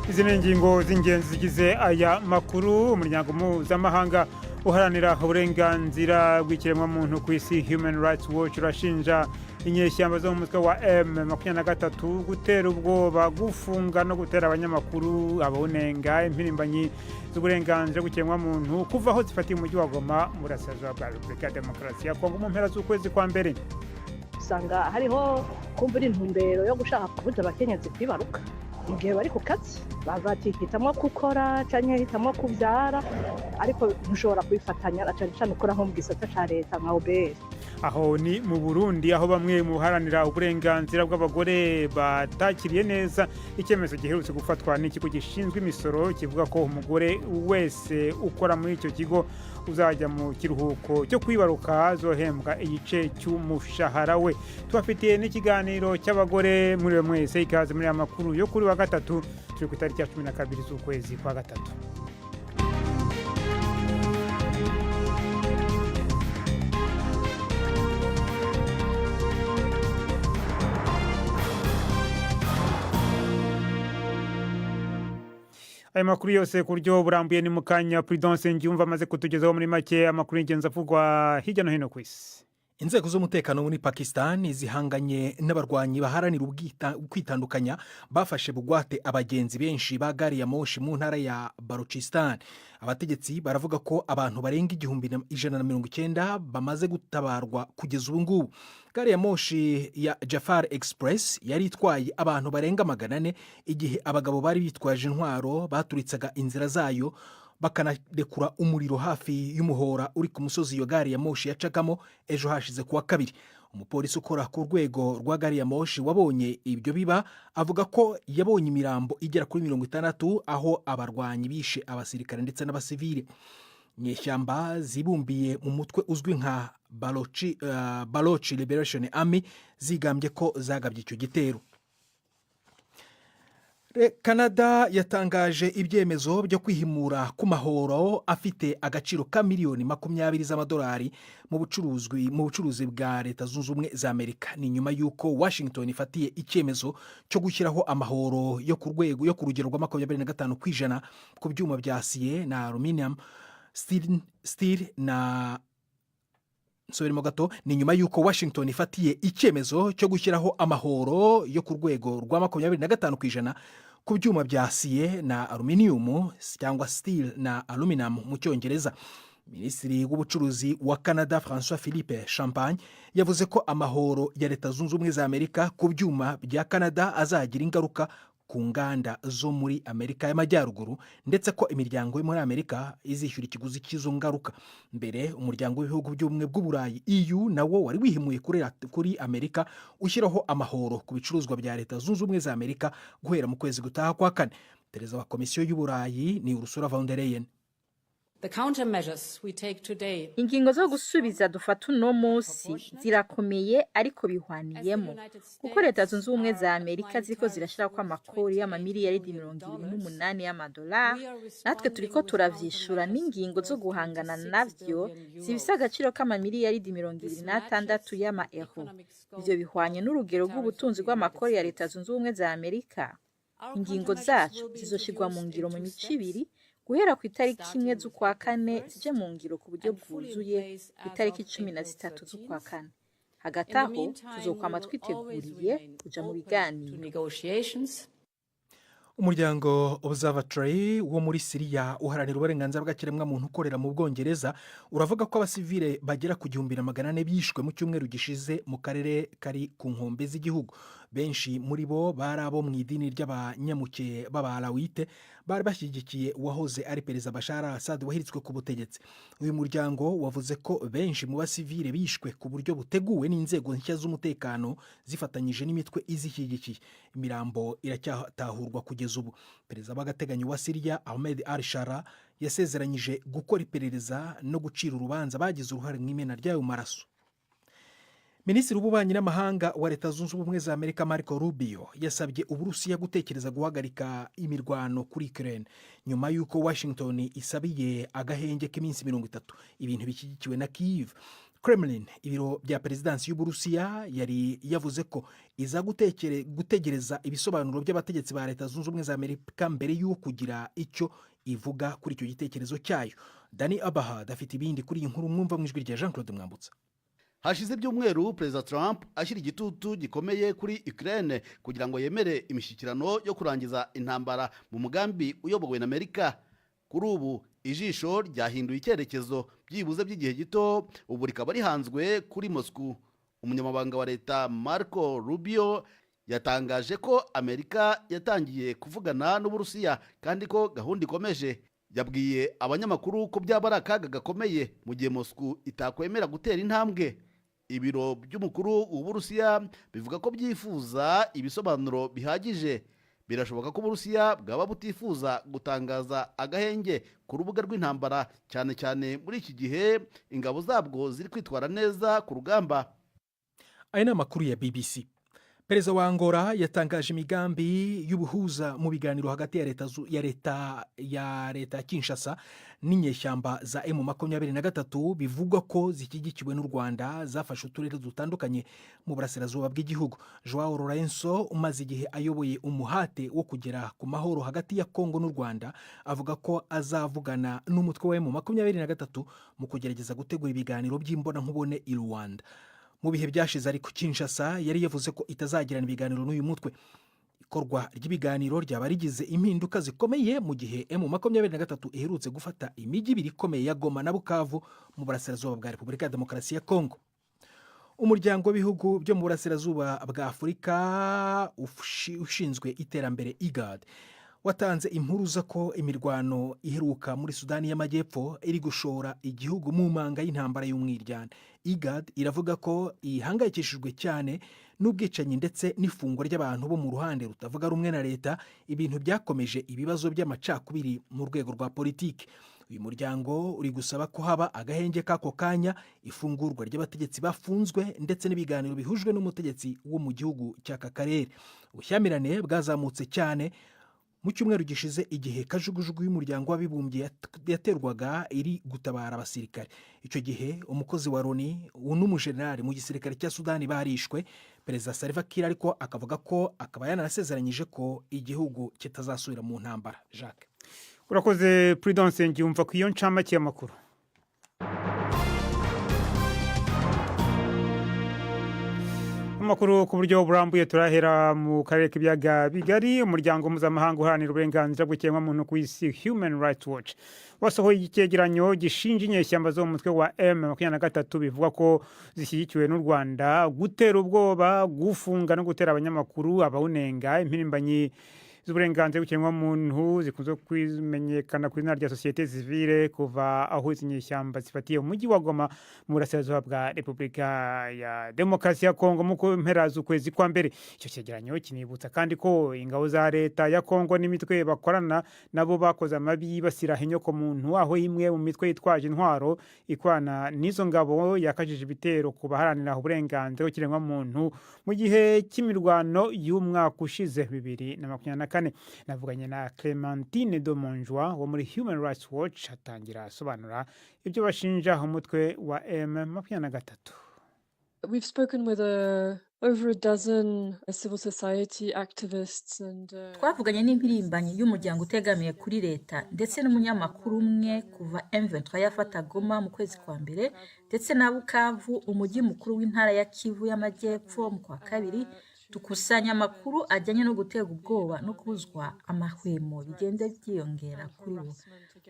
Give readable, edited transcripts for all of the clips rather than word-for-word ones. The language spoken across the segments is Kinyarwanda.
Izi ni ingingo z'ingenzi zigize aya makuru. Umuryango mpuzamahanga uharanira uburenganzira bw'ikiremwamuntu ku isi Human Rights Watch urashinja inyeshyamba zo mu mutwe wa M23 gutera ubwoba, gufunga no gutera abanyamakuru, abawunenga, impirimbanyi z'uburenganzira bw'ikiremwamuntu kuva aho zifatiye umujyi wa Goma mu burasirazuba bwa Repubulika ya Demokarasi ya Kongo mu mpera z'ukwezi kwa mbere. Usanga hariho kumva intumbero yo gushaka kubuza abakenyezi kwibaruka mu gihe bari ku kazi, bazatihitamwo gukora canke hitamwo kuvyara, ariko ntushobora kwifatanya cyane cyane ukora nko mu gisata ca leta nka OBR. Aho ni mu Burundi, aho bamwe mu haranira uburenganzira bw'abagore batakiriye neza icyemezo giherutse gufatwa n'ikigo gishinzwe imisoro kivuga ko umugore wese ukora muri icyo kigo uzajya mu kiruhuko cyo kwibaruka zohembwa igice cy'umushahara we. Tubafitiye n'ikiganiro cy'abagore muri mwese, ikaze muri amakuru yo kuri wa gatatu, turi ku itariki ya 12 z'ukwezi kwa gatatu. Aya makuru yose ku buryo burambuye ni mukanya Prudence Njyumva amaze kutugezaho muri make amakuru y'ingenzi avugwa hirya no hino ku isi. Inzego z'umutekano muri Pakistan zihanganye n'abarwanyi baharanira kwitandukanya bafashe bugwate abagenzi benshi ba gari ya moshi mu ntara ya Balochistan. Abategetsi baravuga ko abantu barenga 190 bamaze gutabarwa kugeza ubu ngubu. Gari ya moshi ya Jafar Express yari itwaye abantu barenga 400 igihe abagabo bari bitwaje intwaro baturitsaga inzira zayo bakanarekura umuriro hafi y'umuhora uri ku musozi iyo gari ya moshi yacagamo ejo hashize kuwa kabiri. Umupolisi ukora ku rwego rwa gari ya moshi wabonye ibyo biba avuga ko yabonye imirambo igera kuri 60 aho abarwanyi bishe abasirikare ndetse n'abasivile. Nyeshyamba zibumbiye mu mutwe uzwi nka Baloch Liberation Army zigambye ko zagabye icyo gitero. Canada yatangaje ibyemezo byo kwihimura ku mahoro afite agaciro ka miliyoni 20 z'amadolari mu bucuruzi bwa Leta Zunze Ubumwe za Amerika. Ni nyuma y'uko Washington ifatiye icyemezo cyo gushyiraho amahoro yo ku rugero rwa 25% ku byuma bya acier na aluminium, steel na gato. Ni nyuma y'uko Washington ifatiye icyemezo cyo gushyiraho amahoro yo ku rwego rwa 25% ku byuma bya acier na aluminium cyangwa steel na aluminum mu Cyongereza. Minisitiri w'ubucuruzi wa Canada François Philippe Champagne yavuze ko amahoro ya Leta Zunze Ubumwe za Amerika ku byuma bya Canada azagira ingaruka ku nganda zo muri Amerika y'Amajyaruguru, ndetse ko imiryango yo muri Amerika izishyura ikiguzi cy'izo ngaruka. Mbere umuryango w'ibihugu by'ubumwe bw'Uburayi EU nawo wari wihimuye kuri Amerika ushyiraho amahoro ku bicuruzwa bya Leta Zunze Ubumwe za Amerika guhera mu kwezi gutaha kwa kane. Perezida wa Komisiyo y'Uburayi ni Ursula von der Leyen. Ingingo zo gusubiza dufata uno munsi zirakomeye ariko bihwaniyemo kuko Leta Zunze Ubumwe za Amerika ziko zirashira kwa amakori y'amamiliyaridi 28 y'amadolari, natwe turiko turavyishura n'ingingo zo guhangana navyo zibisa agaciro k'amamiliyaridi 26 y'ama euro. Ivyo bihwanye n'urugero rw'ubutunzi bw'amakori ya Leta Zunze Ubumwe za Amerika. Ingingo zacu zizoshirwa mu ngiro mu mico ibiri guhera ku itariki 1 z'ukwa kane zije mu ngiro ku buryo bwuzuye ku itariki 13 z'ukwa kane. Hagati aho tuzokwama twiteguriye kuja mu biganiro. Umuryango Observatory wo muri Syria uharanira uburenganzira bw'ikiremwamuntu ukorera mu Bwongereza uravuga ko abasivile bagera ku 1400 bishwe mu cyumweru gishize mu karere kari ku nkombe z'igihugu. Benshi muri bo bari abo mu idini ry'abanyamuke b'Abalawite bari bashyigikiye uwahoze ari Perezida Bashar al-Assad wahiritswe ku butegetsi. Uyu muryango wavuze ko benshi mu basivile bishwe ku buryo buteguwe n'inzego nshya z'umutekano zifatanyije n'imitwe izishyigikiye. Imirambo iracyatahurwa kugeza ubu. Perezida w'agateganyo wa Syria Ahmed al-Shara yasezeranyije gukora iperereza no gucira urubanza bagize uruhare mu imena ry'ayo maraso. Minisitiri w'ububanyi n'amahanga wa Leta Zunze Ubumwe za Amerika Marco Rubio yasabye Uburusiya gutekereza guhagarika imirwano kuri Ukraine nyuma y'uko Washington isabiye agahenge k'iminsi 30, ibintu bishyigikiwe na Kyiv. Kremlin, ibiro bya perezidansi y'Uburusiya, yari yavuze ko iza gutegereza ibisobanuro by'abategetsi ba Leta Zunze Ubumwe za Amerika mbere y'uko kugira icyo ivuga kuri icyo gitekerezo cyayo. Dani Abahad afite ibindi kuri iyi nkuru, mwumva mu ijwi rya Jean Claude Mwambutsa. Hashize ibyumweru Perezida Trump ashyira igitutu gikomeye kuri Ukraine kugira ngo yemere imishyikirano yo kurangiza intambara mu mugambi uyobowe na Amerika. Kuri ubu ijisho ryahinduye icyerekezo byibuze by'igihe gito, ubu rikaba rihanzwe kuri Moscow. Umunyamabanga wa leta Marco Rubio yatangaje ko Amerika yatangiye kuvugana n'Uburusiya kandi ko gahunda ikomeje. Yabwiye abanyamakuru ko byaba ari akaga gakomeye mu gihe Moscow itakwemera gutera intambwe. Ibiro by'umukuru w'Uburusiya bivuga ko byifuza ibisobanuro bihagije. Birashoboka ko Uburusiya bwaba butifuza gutangaza agahenge ku rubuga rw'intambara, cyane cyane muri iki gihe ingabo zabwo ziri kwitwara neza ku rugamba. Aya ni amakuru ya BBC. Perezida wa Angola yatangaje imigambi y'ubuhuza mu biganiro hagati ya leta ya Kinshasa n'inyeshyamba za M23 bivugwa ko zishyigikiwe n'u Rwanda zafashe uturere dutandukanye mu burasirazuba bw'igihugu. Joao Lourenço umaze igihe ayoboye umuhate wo kugera ku mahoro hagati ya Kongo n'u Rwanda avuga ko azavugana n'umutwe wa M23 mu kugerageza gutegura ibiganiro by'imbonankubone i Rwanda. Mu bihe byashize ariko Kinshasa yari yavuze ko itazagirana ibiganiro n'uyu mutwe. Ikorwa ry'ibiganiro ryaba rigize impinduka zikomeye mu gihe M23 iherutse gufata imijyi ibiri ikomeye ya Goma na Bukavu mu burasirazuba bwa Repubulika ya Demokarasi ya Kongo. Umuryango w'ibihugu byo mu burasirazuba bwa Afurika ushinzwe iterambere IGAD watanze impuruza ko imirwano iheruka muri Sudani y'Amajyepfo iri gushora igihugu mu manga y'intambara y'umwiryane. IGAD iravuga ko ihangayikishijwe cyane n'ubwicanyi ndetse n'ifungwa ry'abantu bo mu ruhande rutavuga rumwe na leta, ibintu byakomeje ibibazo by'amacakubiri mu rwego rwa politiki. Uyu muryango uri gusaba ko haba agahenge k'ako kanya, ifungurwa ry'abategetsi bafunzwe ndetse n'ibiganiro bihujwe n'umutegetsi wo mu gihugu cy'aka karere. Ubushyamirane bwazamutse cyane mu cyumweru gishize igihe kajugujugu y'umuryango w'abibumbye yaterwaga iri gutabara abasirikare. Icyo gihe umukozi wa Loni n'umujenerali mu gisirikare cya Sudani barishwe. Perezida Salva Kiir ariko akavuga ko akaba yanasezeranyije ko igihugu kitazasubira mu ntambara. Jacques, urakoze Prudence Ngiyumva ku iyo ncamake y'amakuru. Amakuru ku buryo burambuye turahera mu karere k'ibiyaga bigari. Umuryango mpuzamahanga uharanira uburenganzira bw'ikiremwamuntu ku isi Human Rights Watch wasohoye icyegeranyo gishinja inyeshyamba zo mu mutwe wa M23 bivuga ko zishyigikiwe n'u Rwanda gutera ubwoba, gufunga no gutera abanyamakuru, abawunenga, impirimbanyi z'uburenganzira bw'ikiremwamuntu zikunze kwimenyekana ku izina rya sosiyete sivile kuva aho izi nyeshyamba zifatiye umujyi wa Goma mu burasirazuba bwa Repubulika ya Demokarasi ya Kongo mu mpera z'ukwezi kwa mbere. Icyo cyegeranyo kinibutsa kandi ko ingabo za leta ya Kongo n'imitwe bakorana nabo bakoze amabi yibasira inyoko muntu, aho imwe mu mitwe yitwaje intwaro ikorana n'izo ngabo yakajije ibitero ku baharanira uburenganzira bw'ikiremwamuntu mu gihe cy'imirwano y'umwaka ushize 2024. Navuganye na Clementine Domonjwa wo muri Human Rights Watch atangira asobanura ibyo bashinja umutwe wa M23. We've spoken with over a dozen civil society activists and twavuganye n'impirimbanyi y'umuryango utegamiye kuri leta ndetse n'umunyamakuru umwe kuva M23 yafata Goma mu kwezi kwa mbere, ndetse na Bukavu umujyi mukuru w'intara ya Kivu y'Amajyepfo mu kwa kabiri. Dukusanya amakuru ajyanye no gutega ubwoba no kubuzwa amahwemo bigenda byiyongera kuri bo.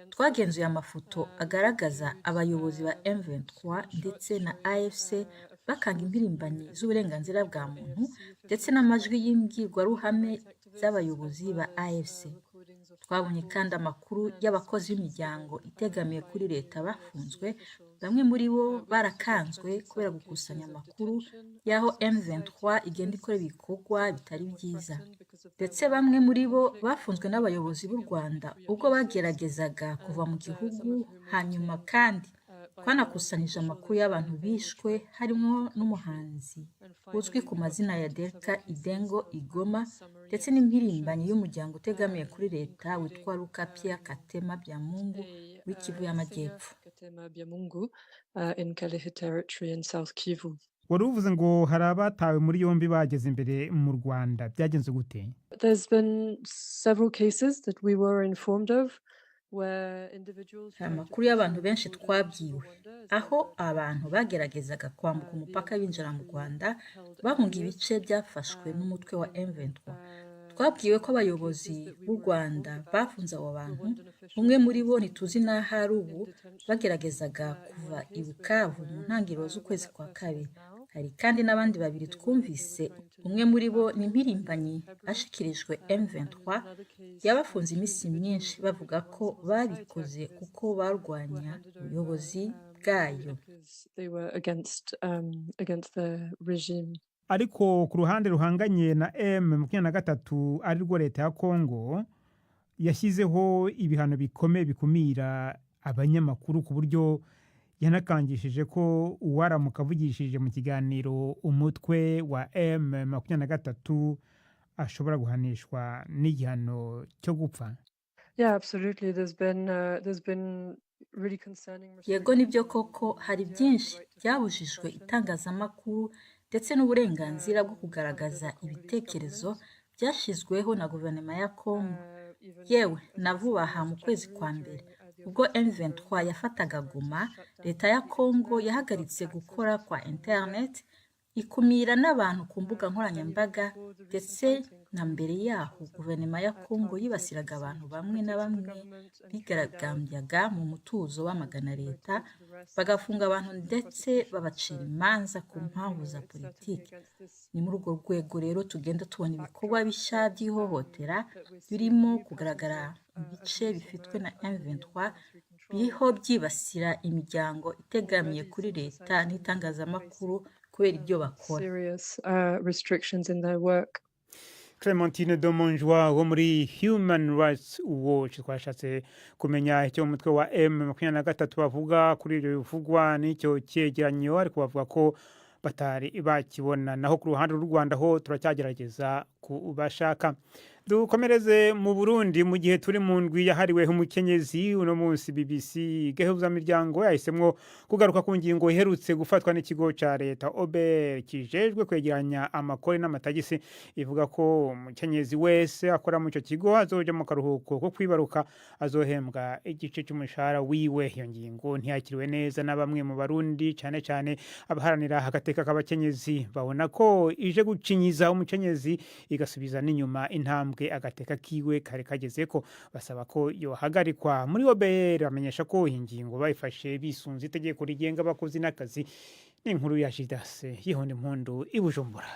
Twagenzuye amafoto agaragaza abayobozi ba M23 ndetse na AFC bakanga impirimbanyi z'uburenganzira bwa muntu ndetse n'amajwi y'imbwirwaruhame z'abayobozi ba AFC. Twabonye kandi amakuru y'abakozi b'imiryango itegamiye kuri leta bafunzwe, bamwe muri bo barakanzwe kubera gukusanya amakuru y'aho M23 igenda ikora ibikorwa bitari byiza, ndetse bamwe muri bo bafunzwe n'abayobozi b'u Rwanda ubwo bageragezaga kuva mu gihugu. Hanyuma kandi twanakusanyije amakuru y'abantu bishwe harimo n'umuhanzi uzwi ku mazina ya Delka Idengo Igoma ndetse n'impirimbanyi y'umuryango utegamiye kuri leta witwa Luka Pia Katema Byamungu w'Ikivu y'Amajyepfo. Tema Byamungu in Kalehe territory in South Kivu. wari uvuze ngo hari abatawe muri yombi bageze imbere mu Rwanda byagenze gute? There's been several cases that we were informed of where individuals hari amakuru y'abantu benshi twabwiwe aho abantu bageragezaga kwambuka umupaka binjira mu Rwanda bahunga ibice byafashwe n'umutwe wa M23. Twabwiwe ko abayobozi b'u Rwanda bafunze abo bantu, umwe muri bo ntituzi n'aho ari ubu, bageragezaga kuva i Bukavu mu ntangiriro z'ukwezi kwa kabiri. Hari kandi n'abandi babiri twumvise, umwe muri bo ni impirimbanyi ashikirijwe M23, yabafunze iminsi myinshi bavuga ko babikoze kuko barwanya ubuyobozi bwayo. they were against the regime. Ariko ku ruhande ruhanganye na M23 ari rwo leta ya Kongo yashyizeho ibihano bikomeye bikumira abanyamakuru ku buryo yanakangishije ko uwaramuka avugishije mu kiganiro umutwe wa M23 ashobora guhanishwa n'igihano cyo gupfa. Yeah, absolutely. There's been really concerning Yego nibyo koko hari byinshi byabujijwe itangazamakuru ndetse n'uburenganzira bwo kugaragaza ibitekerezo byashyizweho na guverinoma ya Kongo. Yewe na vuba aha mu kwezi kwa mbere ubwo M23 yafataga Goma, leta ya Kongo yahagaritse gukora kwa internet, ikumira n'abantu ku mbuga nkoranyambaga, ndetse na mbere yaho guverinoma ya Kongo yibasiraga abantu bamwe na bamwe bigaragambyaga mu mutuzo bamagana leta, bagafunga abantu ndetse babacira imanza ku mpamvu za politiki. Ni muri urwo rwego rero tugenda tubona ibikorwa bishya by'ihohotera birimo kugaragara mu bice bifitwe na M23 biriho byibasira imiryango itegamiye kuri leta n'itangazamakuru kubera ibyo bakora. serious restrictions in their work. Clementine Domonjwa wo muri Human Rights Watch twashatse kumenya icyo umutwe wa M23 bavuga kuri ibyo bivugwa n'icyo cyegeranyo, ariko bavuga ko batari bakibona. Naho ku ruhande rw'u Rwanda ho turacyagerageza kubashaka. Dukomereze mu Burundi mu gihe turi mu ndwi yahariwe umukenyezi. Uno munsi BBC gahuzamiryango yahisemwo kugaruka ku ngingo iherutse gufatwa n'ikigo ca leta OBR kijejwe kwegeranya amakori n'amatagisi, ivuga ko umukenyezi wese akora mu ico kigo azoja mu karuhuko ko kwibaruka azohembwa igice cy'umushahara wiwe. Iyo ngingo ntiyakiriwe neza na bamwe mu Barundi, cyane cyane abaharanira agateka k'abakenyezi. Babona ko ije gucinyiza umukenyezi igasubiza n'inyuma intambwe agateka kiwe kare kagezeko. Basaba ko yohagarikwa. Muri OBR bamenyesha ko ingingo bayifashe bisunze itegeko rigenga abakozi n'akazi. N'inkuru ya Jidase Yihonde Mpundu i Bujumbura.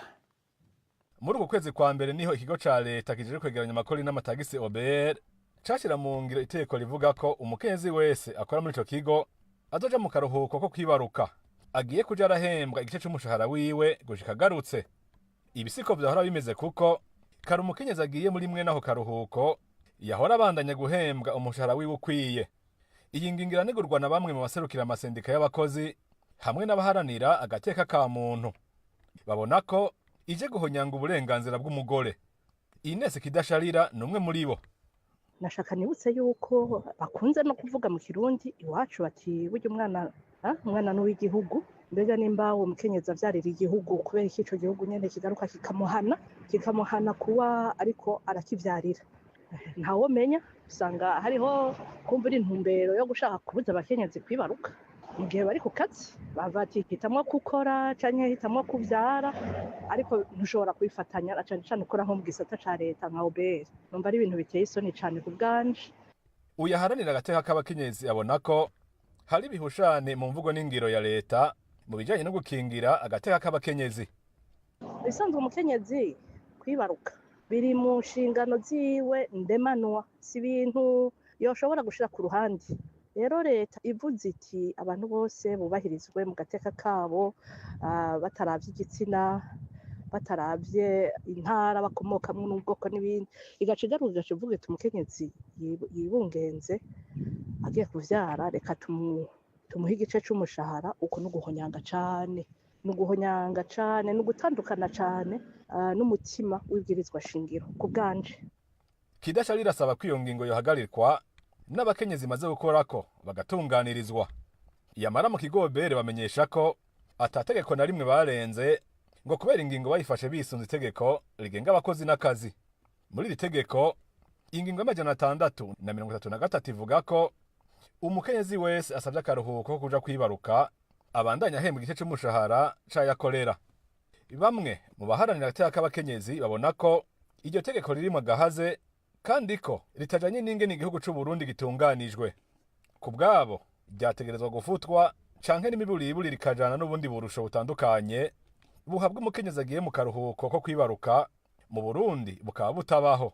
Muri uko kwezi kwa mbere niho ikigo ca leta kijejwe kwegeranya amakori n'amatagisi OBR cashira mu ngiro itegeko rivuga ko umukenyezi wese akora muri ico kigo azoja mu karuhuko ko kwibaruka agiye kuja arahembwa igice c'umushahara wiwe gushika agarutse. Ibisiko vyahora bimeze kuko kari umukenyezi agiye muri mwe naho karuhuko yahora abandanya guhembwa umushahara wiwe ukwiye. Iyi ngingo iranegurwa na bamwe mu baserukira amasendika y'abakozi hamwe n'abaharanira agateka ka muntu. Babona ko ije guhonyanga uburenganzira bw'umugore. Ines Kidasharira numwe muri bo. Nashaka nibutse yuko bakunze no kuvuga mu Kirundi iwacu bati burya umwana n'uw'igihugu, mbega nimba uwo mukenyezi avyarira igihugu kubera iki ico gihugu nyene kigaruka kikamuhana kuba ariko arakivyarira. Ntawo menya, usanga hariho kumbura intumbero yo gushaka kubuza abakenyezi kwibaruka mu gihe bari ku kazi, bavati hitamwo gukora canke hitamwo kuvyara, ariko ntushobora kwifatanya cyane cyane ukora nko mu gisata ca leta nka OBR. Numva ari ibintu biteye isoni cyane ku bwanje. Uyaharanira agateka k'abakenyezi abona ko hari bihushane mu mvugo n'ingiro ya leta mu bijanye no gukingira agateka k'abakenyezi. Bisanzwe umukenyezi kwibaruka biri mu nshingano ziwe ndemanwa, si ibintu yoshobora gushira ku ruhande. Rero leta ivuze iti abantu bose bubahirizwe mu gateka kabo, bataravye igitsina, bataravye intara bakomokamwo n'ubwoko n'ibindi, igaca igaruka ivuga iti umukenyezi yibungenze agiye kuvyara reka tumuhe igice c'umushahara. Uko n'uguhonyanga cane, n'ugutandukana cane n'umutima w'ibwirizwa shingiro ku bwanje. Kidasharira asaba ko iyo ngingo yohagarirwa n'abakenyezi maze gukorako bagatunganirizwa. yamara mu kigo OBR bamenyesha ko atategeko na rimwe barenze ngo kubera ingingo bayifashe bisunze itegeko rigenga abakozi n'akazi. Muri iri tegeko ingingo ya633 ivuga ko umukenyezi wese asabye akaruhuko ko kuja kwibaruka abandanya ahembwa igice c'umushahara cayakorera. Bamwe mu baharanira agateka k'abakenyezi babona ko iryo tegeko ririmo gahaze kandi ko ritajanye n'ingene igihugu c'u Burundi gitunganijwe. Ku bwabo ryategerezwa gufutwa canke n'imiburiburi rikajana n'ubundi burusho butandukanye buhabwa umukenyezi agiye mu karuhuko ko kwibaruka mu Burundi bukaba butabaho.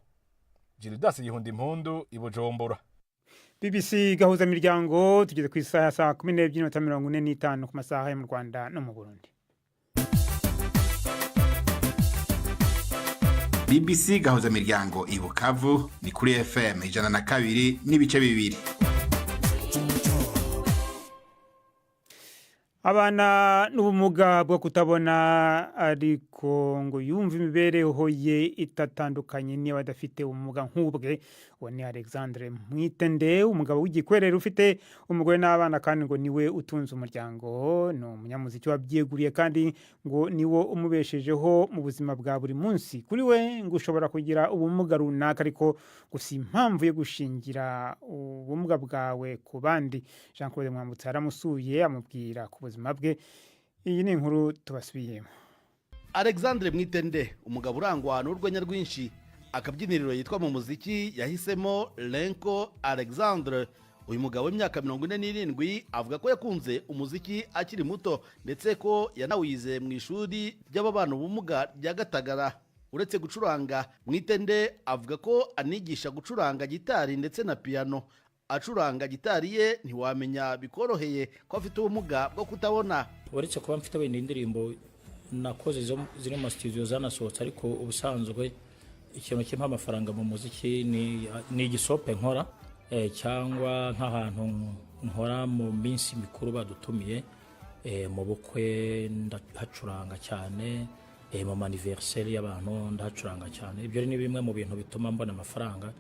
Gildas Yihunda Impundu i Bujumbura. BBC gahuza miryango tugeze ku isaha saa 12:45 ku masaha yo mu Rwanda no mu Burundi. BBC gahuza miryango i Bukavu ni kuri FM 102 n'ibice bibiri. Abana n'ubumuga bwo kutabona ariko ngo yumva imibereho ye itatandukanye niyo badafite ubumuga nk'ubwe. Uwo ni Alexandre Mwitende, umugabo w'igikwerere ufite umugore n'abana kandi ngo niwe utunze umuryango. No umunyamuziki wabyeguriye kandi ngo niwo umubeshejeho mu buzima bwa buri munsi. Kuri we ngo ushobora kugira ubumuga runaka ariko gusa impamvu yo gushingira ubumuga bwawe ku bandi. Jean Claude Mwambutsa yaramusuye amubwira ku buzima bwe. Iyi ni inkuru tubasubiyemo. Alexandre Mwitende, umugabo urangwa n'urwenya rwinshi, akabyiniriro yitwa mu muziki yahisemo Lenko Alexandre. Uyu mugabo w'imyaka 47 avuga ko yakunze umuziki akiri muto ndetse ko yanawize mu ishuri ry'ababana ubumuga rya Gatagara. Uretse gucuranga, Mwitende avuga ko anigisha gucuranga gitari ndetse na piano. Acuranga gitari ye ntiwamenya bikoroheye ko afite ubumuga bwo kutabona. Uretse kuba mfite wenda indirimbo nakoze ziri mu studio zanasohotse, ariko ubusanzwe ikintu kimpa amafaranga mu muziki ni igisope nkora cyangwa nk'ahantu nkora mu minsi mikuru badutumiye mu bukwe ndahacuranga cyane, mu anniversaire y'abantu ndahacuranga cyane. Ibyo ni bimwe mu bintu bituma mbona amafaranga.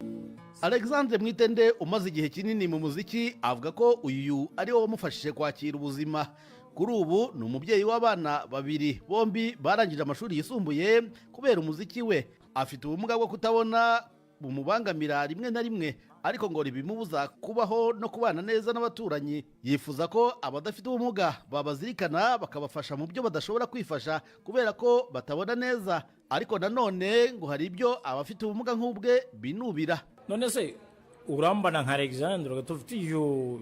Alexandre Mwitende umaze igihe kinini mu muziki avuga ko uyu ari wo wamufashije kwakira ubuzima. Kuri ubu ni umubyeyi w'abana babiri, bombi barangije amashuri yisumbuye. Kubera umuziki we afite ubumuga bwo kutabona bumubangamira rimwe na rimwe, ariko ngo ribimubuza kubaho no kubana neza n'abaturanyi. Yifuza ko abadafite ubumuga babazirikana bakabafasha mu byo badashobora kwifasha kubera ko batabona neza, ariko nanone ngo hari ibyo abafite ubumuga nk'ubwe binubira. None se urambana nka Alexandre gatufite iyo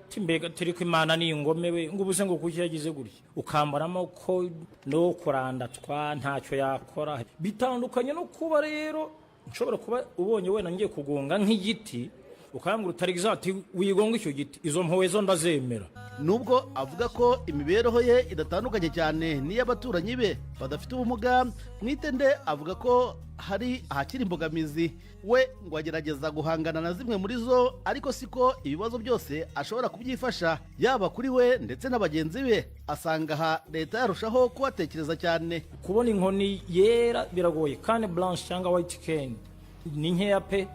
timbega turi ko Imana ni ingome we ngo ubuse ngo kukiyagize gutya ukambaramo ko no kurandatwa ntacyo yakora. Bitandukanye no kuba rero nshobora kuba ubonye wena ngiye kugonga nk'igiti ukambura Alexandre wigonga icyo giti, izo mpowe zo ndazemera. Nubwo avuga ko imibereho ye idatandukanye cyane n'iy'abaturanyi be badafite ubumuga, Mwitende avuga ko hari ahakiri imbogamizi. We ngo agerageza guhangana na zimwe muri zo, ariko siko ibibazo byose ashobora kubyifasha, yaba kuri we ndetse n'abagenzi be. Asanga aha leta yarushaho kubatekereza cyane. Kubona inkoni yera biragoye kandi blanche cyangwa white cane ni nkeya pe.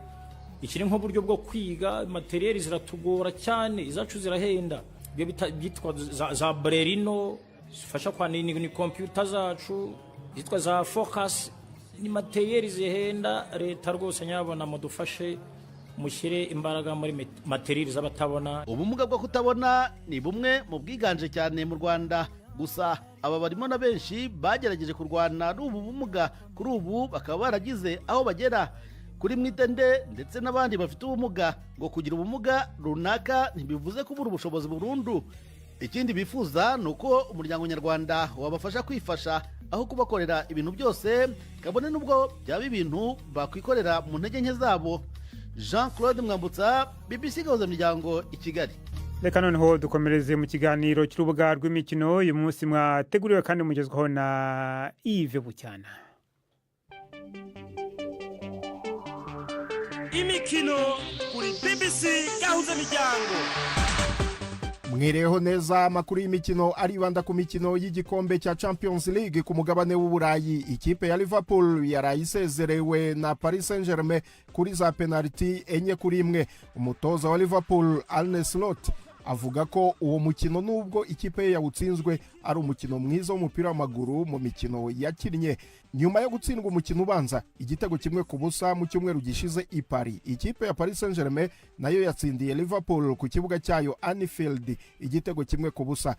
Ikiri nk'uburyo bwo kwiga, materiali ziratugora cyane, izacu zirahenda. Byo bitwa za Brerino zifasha kwa ni computer zacu, bitwa za Focus, ni materiali zihenda. Leta rwose nyabona mudufashe mushyire imbaraga muri materiali z'abatabona. Ubumuga bwo kutabona ni bumwe mu bwiganje cyane mu Rwanda, gusa aba barimo na benshi bagerageje kurwana n'ubu bumuga. Kuri ubu bakaba baragize aho bagera. Kuri Mwitende ndetse n'abandi bafite ubumuga, ngo kugira ubumuga runaka ntibivuze kubura ubushobozi burundu. Ikindi bifuza nuko umuryango nyarwanda wabafasha kwifasha aho kubakorera ibintu byose, kabone nubwo byaba ibintu bakwikorera mu ntege nke zabo. Jean Claude Mwambutsa, BBC gahuza miryango i Kigali. Reka noneho dukomereze mu kiganiro cy'urubuga rw'imikino. Uyu munsi mwateguriwe kandi mugezwaho na Yves Bucyana. Imikino kuri BBC gahuza miryango. Mwireho neza, amakuru y'imikino aribanda ku mikino y'igikombe cya Champions League ku mugabane w'Uburayi. Ikipe ya Liverpool yarayisezerewe na Paris Saint-Germain kuri za penalty 4-1. Umutoza wa Liverpool Arne Slot avuga ko uwo mukino nubwo ikipe ye yawutsinzwe ari umukino mwiza w'umupira w'amaguru mu mikino yakinnye. Nyuma yo gutsindwa umukino ubanza igitego 1-0 mu cyumweru gishize i Paris, ikipe ya Paris Saint-Germain nayo yatsindiye Liverpool ku kibuga cyayo Anfield igitego 1-0.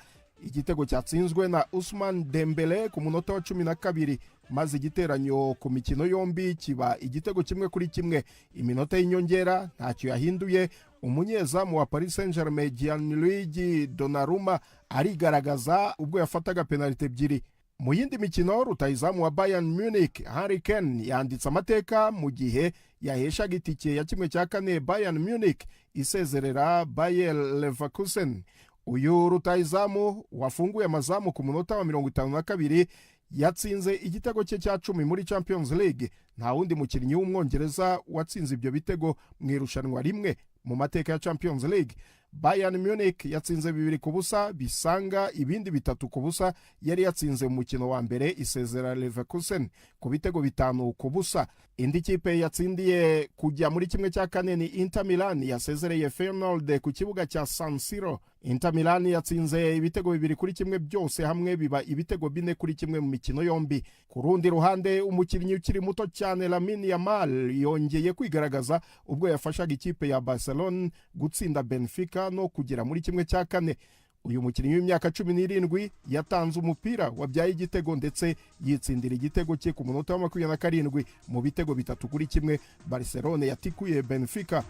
Igitego cyatsinzwe na Ousmane Dembele ku munota wa 12, maze igiteranyo ku mikino yombi kiba igitego 1-1. Iminota y'inyongera ntacyo yahinduye. Umunyezamu wa Paris Saint-Germain Gianluigi Donnarumma arigaragaza ubwo yafataga penalty ebyiri. Mu yindi mikino rutayizamu wa Bayern Munich Harry Kane yanditse amateka mu gihe yaheshaga itike ya 1/4 Bayern Munich isezerera Bayer Leverkusen. Uyu rutayizamu wafunguye amazamu ku munota wa 52 yatsinze igitego cye cya 10 muri Champions League. Nta wundi mukinnyi w'umwongereza watsinze ibyo bitego mu irushanwa rimwe mu mateka ya Champions League. Bayern Munich yatsinze 2-0 bisanga ibindi 3-0 yari yatsinze mu mukino wa mbere isezera Leverkusen ku bitego 5-0. Indi kipe yatsindiye kujya muri 1/4 ni Inter Milan yasezereye Feyenoord ku kibuga cya San Siro. Inter Milan yatsinze ibitego 2-1 byose hamwe biba ibitego 4-1 mu mikino yombi. Ku rundi ruhande umukinnyi ukiri muto cyane Lamine Yamal yongeye kwigaragaza ubwo yafashaga ikipe ya Barcelona gutsinda Benfica no kugera muri 1/4. Uyu mukinnyi w'imyaka 17 yatanze umupira wabyaye igitego ndetse yitsindira igitego cye ku munota wa 27 mu bitego 3-1 Barcelona yatikuye Benfica.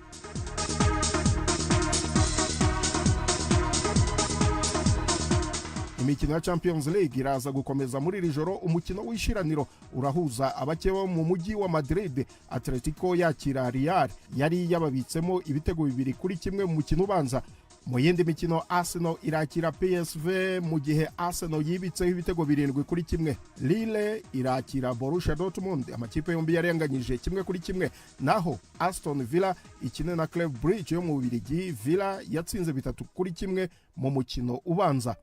Imikino ya Champions League iraza gukomeza muri iri joro. Umukino w'ishiraniro urahuza abake bo mu mujyi wa Madrid. Atletico yakira Real yari yababitsemo ibitego 2-1 mu mukino ubanza. Mu yindi mikino Arsenal irakira PSV mu gihe Arsenal yibitseho ibitego 7-1. Lille irakira Borussia Dortmund, amakipe yombi yarenganyije 1-1. Naho Aston Villa ikine na Club Brugge yo mu Bubiligi. Villa yatsinze 3-1 mu mukino ubanza.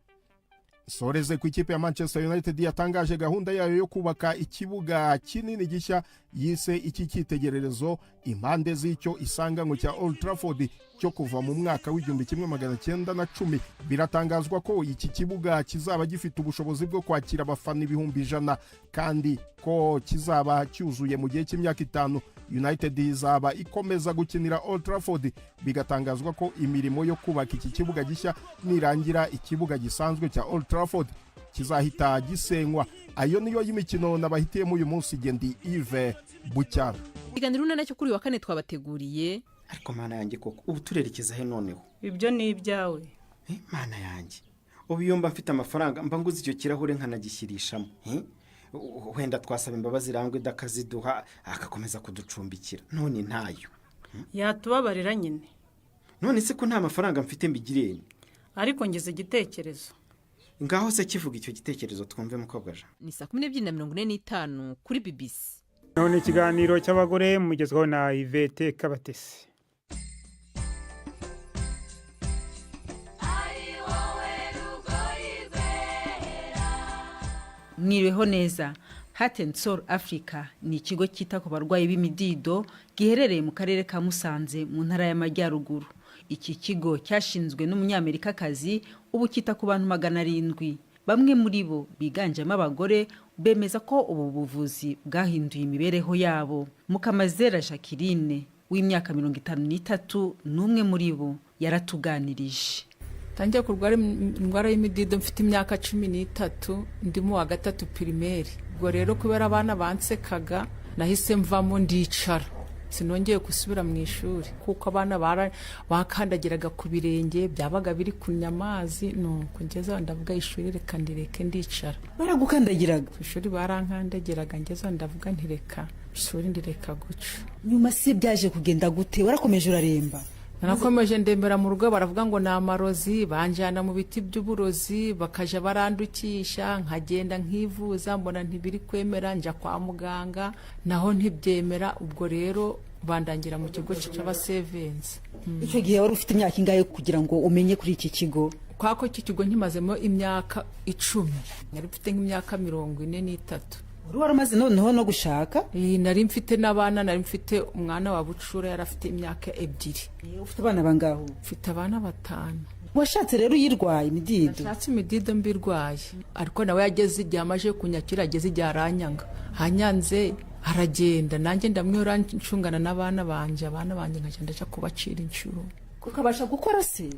Soreze ku ikipe ya Manchester United yatangaje gahunda yayo yo kubaka ikibuga kinini gishya yise iki cyitegererezo impande z'icyo isanganywe cya Old Trafford cyo kuva mu mwaka w'1910. Biratangazwa ko iki kibuga kizaba gifite ubushobozi bwo kwakira abafana 100,000 kandi ko kizaba cyuzuye mu gihe cy'imyaka 5. United izaba ikomeza gukinira Old Trafford. Bigatangazwa ko imirimo yo kubaka iki kibuga gishya nirangira ikibuga gisanzwe cya Old Trafford kizahita gisenywa. Ayo niyo y'imikino nabahitiyemo uyu munsi. Gendi Yves Bucyana. Iganiro nacyo kuri wa kane twabateguriye. Ariko mana yanjye koko ubu turerekeza he noneho? Ibyo ni ibyawe. Mana yanjye ubu yomba mfite amafaranga mba nguze icyo kirahure nkanagishyirishamo. Wenda twasaba imbabazi Rangwe dakaziduha akakomeza kuducumbikira none ntayo. Yatubabarira nyine. None se ko nta mafaranga mfite mbigirene? Ariko ngeze igitekerezo. Ngaho se kivuga icyo gitekerezo twumve mukobwa ja. Ni 12:45 kuri BBC. None ikiganiro cy'abagore mugezweho na Yvette Kabatesi. Mwiriweho neza. Heart and Soul Africa ni ikigo cyita ku barwayi b'imidido giherereye mu karere ka Musanze mu ntara y'Amajyaruguru. Iki kigo cyashinzwe n'umunyamerikakazi ubu cyita ku bantu 700. Bamwe muri bo biganjemo abagore bemeza ko ubu buvuzi bwahinduye imibereho yabo. Mukamazera Jacqueline w'imyaka 53 n'umwe muri bo yaratuganirije. Tangiye kurwara indwara y'imidido mfite imyaka 13 ndimo wa 3 primaire. Ubwo rero kubera abana bansekaga nahise mvamo ndicara. Sinongeye gusubira mu ishuri kuko abana bakandagiraga ku birenge byabaga biri kunya amazi nuko ngeze ndavuga ishuri reka ndireke ndicara. Baragukandagiraga? Ishuri barankandagiraga ngeze ndavuga ntireka ishuri ndireka guca. Nyuma se byaje kugenda gute? Warakomeje uraremba? Narakomeje ndembera mu rugo baravuga ngo na amarozi banjana mu biti by'uburozi bakaja barandukisha nkagenda nkivuza mbona ntibiri kwemera njya kwa muganga naho ntibyemera. Ubwo rero bandangira mu kigo cy'abasevenzi. Icyo gihe wari ufite imyaka ingahe kugira ngo umenye kuri iki kigo? Kwako iki kigo nkimazemo imyaka 10. Nari mfite nk'imyaka 43. Uri waramaze noneho no gushaka? Nari mfite n'abana, nari mfite umwana wa bucura yarafite imyaka 2. Ufite abana bangaho? Mfite abana 5. washatse rero uyirwaye imidido? Nashatse imidido mbirwaye ariko nawe yageze igihe amaje kunyakira, ageze igihe aranyanga, hanyanze aragenda, nanjye ndamwihora ncungana n'abana banje nkagenda aca kubacira inshuro. Ukabasha gukora se?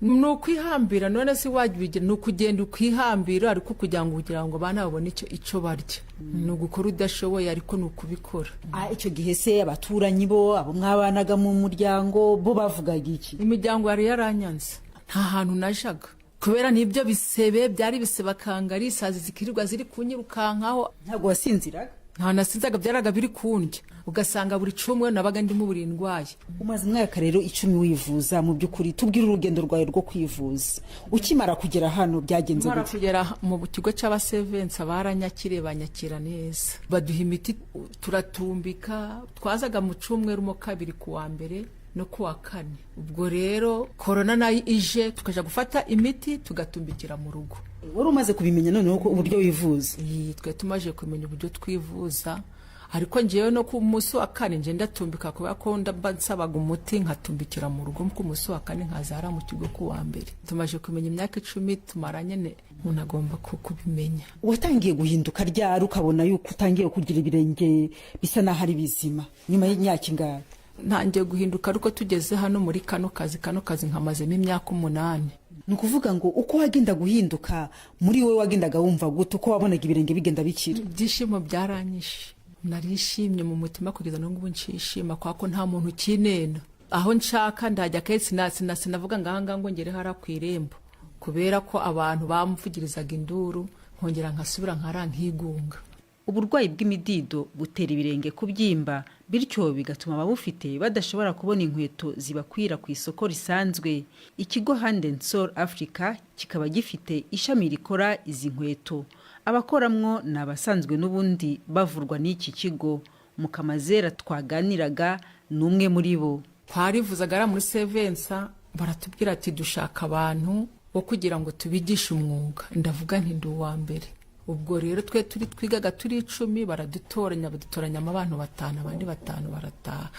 Ni ukwihambira, none se wabigira, ni ukugenda ukwihambira ariko kugira ngo abana babone icyo barya. Ni ugukora udashoboye ariko ni ukubikora. Icyo gihe se abaturanyi bo, abo mwabanaga mu muryango bo bavugaga iki? Imiryango yari yaranyanze, nta hantu najaga kubera nibyo bisebe, byari biseba kangari, isazi zikirirwa ziri kunyirukankaho. Ntabwo wasinziraga? Nta nasinzaga, byaraga biri kundya, ugasanga buri cumwe nabaga ndimo buri ndwaye. Umaze imyaka rero 10 wivuza, mu by'ukuri tubwire urugendo rwawe rwo kwivuza. Ukimara kugera hano byagenze gute? Kugera mu kigo cy'abasevensa baranyakire, banyakira neza, baduha imiti turatumbika, twazaga mu cumweru mo kabiri kuwa mbere no kuwa kane. Ubwo rero korona nayo ije tukaja gufata imiti tugatumbikira mu rugo. Wari umaze kubimenya noneho ko uburyo wivuza? Twe tumaje kumenya uburyo twivuza, ariko ngewe no ku munsi wa kane nje ndatumbika kubera ko ndabasabaga umuti nkatumbikira mu rugo, ku munsi wa kane nkazara mu kigo kuwa mbere. Tumaje kumenya imyaka 10 tumaranye, umuntu agomba kubimenya. Watangiye guhinduka ryari ukabona yuko utangiye kugira ibirenge bisa naho ari bizima nyuma y'imyaka ingahe? Ntangiye guhinduka ariko tugeze hano muri kano kazi nkamazemo imyaka 8. Ni ukuvuga ngo uko wagenda guhinduka muri we wagendaga wumva gute, uko wabonaga ibirenge bigenda bikira? Ibyishimo byaranyishe, narishimye mu mutima kugeza n'ubu nshishima kwako nta muntu kinena. Aho nshaka ndajya kesi sinavuga ngahanga ngo ngere hara kwirembo kubera ko abantu bamvugirizaga induru, nkongera nkasubira nkigunga. Uburwayi bw'imidido butera ibirenge kubyimba, bityo bigatuma ababufite badashobora kubona inkweto zibakwira ku isoko risanzwe. Ikigo Hand and Soul Africa kikaba gifite ishami rikora izi nkweto. Abakoramwo ni abasanzwe n'ubundi bavurwa n'iki kigo. Mukamazera twaganiraga n'umwe muri bo. Twarivuzaga ara muri Sevensa, baratubwira ati dushaka abantu bo kugira ngo tubigishe umwuga. Ndavuga nti ndi uwa mbere. Ubwo rero twigaga turi 10, baradutoranya abantu 5, abandi 5 barataha.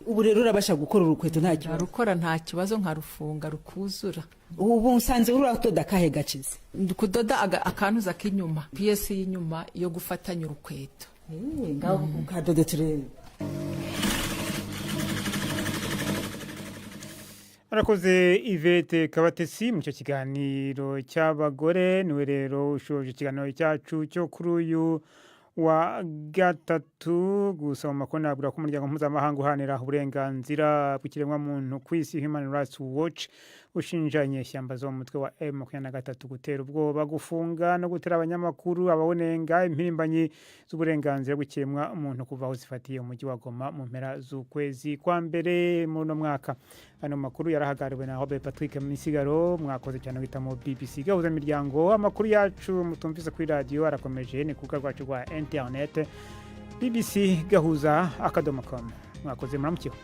Ubu rero urabasha gukora urukweto nta kibazo? Rukora nta kibazo, nkarufunga rukuzura. Ubu nsanze uratoda kahe gacize? Kudoda akantuza k'inyuma, PS y'inyuma yo gufatanya urukweto. Ngaho ukadode turebe. Arakoze Yvette Kabatesi mu cyo kiganiro cy'abagore. Niwe rero ushoje ikiganiro cyacu cyo kuri uyu wa gatatu. Gusa mu makona abura ku muryango mpuzamahanga uhanira uburenganzira bw'ikiremwa muntu ku isi, Human Rights Watch, ushinja inyeshyamba zo mu mutwe wa M23 gutera ubwoba, gufunga no gutera abanyamakuru, ababonenga impirimbanyi z'uburenganzira bw'ikiremwa muntu kuva aho zifatiye umujyi wa Goma mu mpera z'ukwezi kwa mbere mu no mwaka. Ano makuru yarahagariwe na Robert Patrick Misigaro. Mwakoze cyane guhitamo BBC gahuza imiryango. Amakuru yacu mutumvise kuri radio arakomeje ni kurubuga rwacu rwa internet bbc gahuza.com. Mwakoze muramukiho.